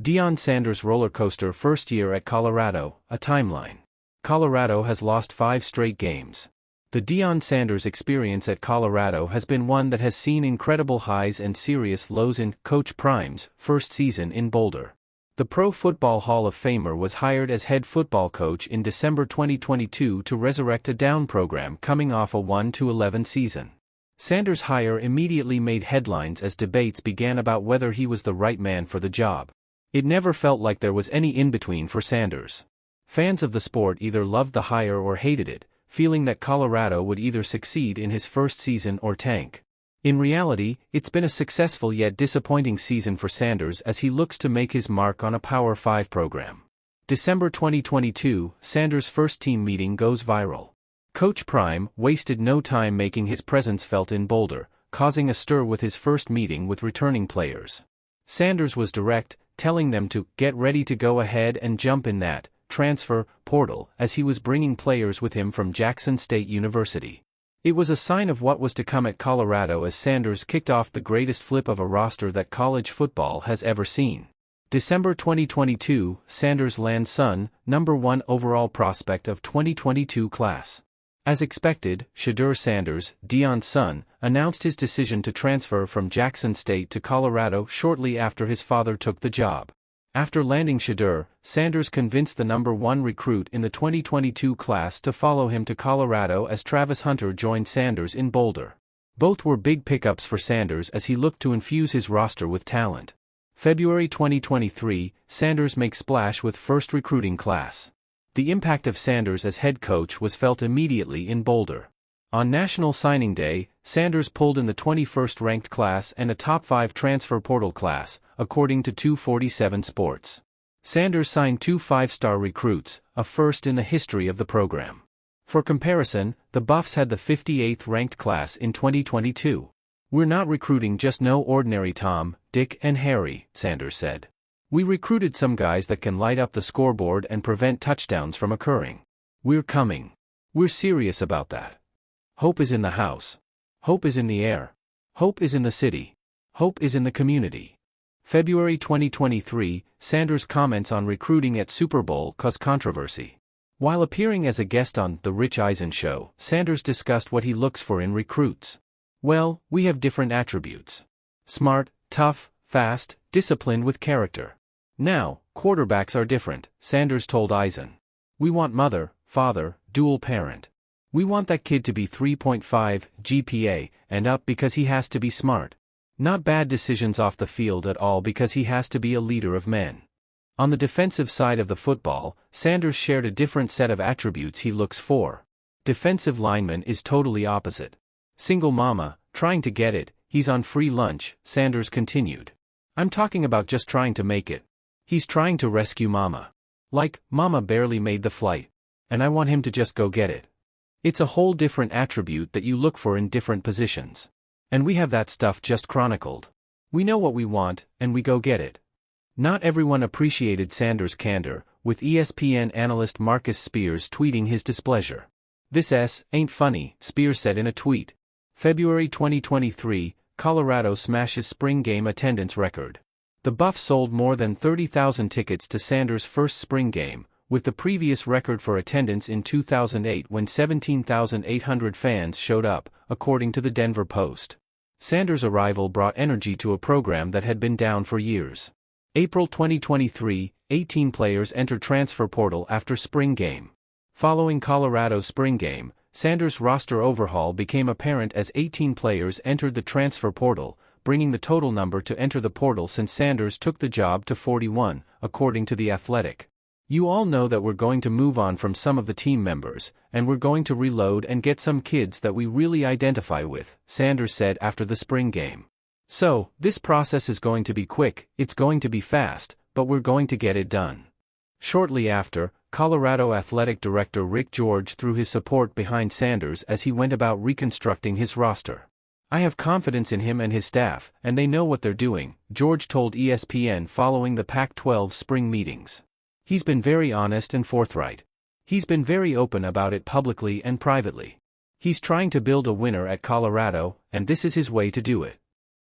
Deion Sanders roller coaster first year at Colorado, a timeline. Colorado has lost 5 straight games. The Deion Sanders experience at Colorado has been one that has seen incredible highs and serious lows in Coach Prime's first season in Boulder. The Pro Football Hall of Famer was hired as head football coach in December 2022 to resurrect a down program coming off a 1-11 season. Sanders' hire immediately made headlines as debates began about whether he was the right man for the job. It never felt like there was any in-between for Sanders. Fans of the sport either loved the hire or hated it, feeling that Colorado would either succeed in his first season or tank. In reality, it's been a successful yet disappointing season for Sanders as he looks to make his mark on a Power 5 program. December 2022, Sanders' first team meeting goes viral. Coach Prime wasted no time making his presence felt in Boulder, causing a stir with his first meeting with returning players. Sanders was direct, telling them to get ready to go ahead and jump in that transfer portal as he was bringing players with him from Jackson State University. It was a sign of what was to come at Colorado as Sanders kicked off the greatest flip of a roster that college football has ever seen. December 2022, Sanders lands son, number 1 overall prospect of 2022 class. As expected, Shedeur Sanders, Deion's son, announced his decision to transfer from Jackson State to Colorado shortly after his father took the job. After landing Shedeur, Sanders convinced the number 1 recruit in the 2022 class to follow him to Colorado as Travis Hunter joined Sanders in Boulder. Both were big pickups for Sanders as he looked to infuse his roster with talent. February 2023, Sanders makes splash with first recruiting class. The impact of Sanders as head coach was felt immediately in Boulder. On National Signing Day, Sanders pulled in the 21st ranked class and a top 5 transfer portal class, according to 247 Sports. Sanders signed 2 5-star recruits, a first in the history of the program. For comparison, the Buffs had the 58th ranked class in 2022. "We're not recruiting just no ordinary Tom, Dick and Harry," Sanders said. "We recruited some guys that can light up the scoreboard and prevent touchdowns from occurring. We're coming. We're serious about that. Hope is in the house. Hope is in the air. Hope is in the city. Hope is in the community." February 2023, Sanders' comments on recruiting at Super Bowl caused controversy. While appearing as a guest on The Rich Eisen Show, Sanders discussed what he looks for in recruits. "Well, we have different attributes. Smart, tough, fast, disciplined with character. Now, quarterbacks are different," Sanders told Eisen. "We want mother, father, dual parent. We want that kid to be 3.5 GPA and up because he has to be smart. Not bad decisions off the field at all because he has to be a leader of men." On the defensive side of the football, Sanders shared a different set of attributes he looks for. Defensive lineman is totally opposite. Single mama, trying to get it, he's on free lunch, Sanders continued. "I'm talking about just trying to make it. He's trying to rescue mama. Like, mama barely made the flight. And I want him to just go get it." It's a whole different attribute that you look for in different positions. And we have that stuff just chronicled. We know what we want, and we go get it. Not everyone appreciated Sanders' candor, with ESPN analyst Marcus Spears tweeting his displeasure. "This ain't funny," Spears said in a tweet. February 2023, Colorado smashes spring game attendance record. The Buffs sold more than 30,000 tickets to Sanders' first spring game, with the previous record for attendance in 2008 when 17,800 fans showed up, according to the Denver Post. Sanders' arrival brought energy to a program that had been down for years. April 2023, 18 players entered transfer portal after spring game. Following Colorado's spring game, Sanders' roster overhaul became apparent as 18 players entered the transfer portal, bringing the total number to enter the portal since Sanders took the job to 41, according to The Athletic. "You all know that we're going to move on from some of the team members, and we're going to reload and get some kids that we really identify with," Sanders said after the spring game. "So, this process is going to be quick, it's going to be fast, but we're going to get it done." Shortly after, Colorado Athletic Director Rick George threw his support behind Sanders as he went about reconstructing his roster. "I have confidence in him and his staff, and they know what they're doing," George told ESPN following the Pac-12 spring meetings. "He's been very honest and forthright. He's been very open about it publicly and privately. He's trying to build a winner at Colorado, and this is his way to do it."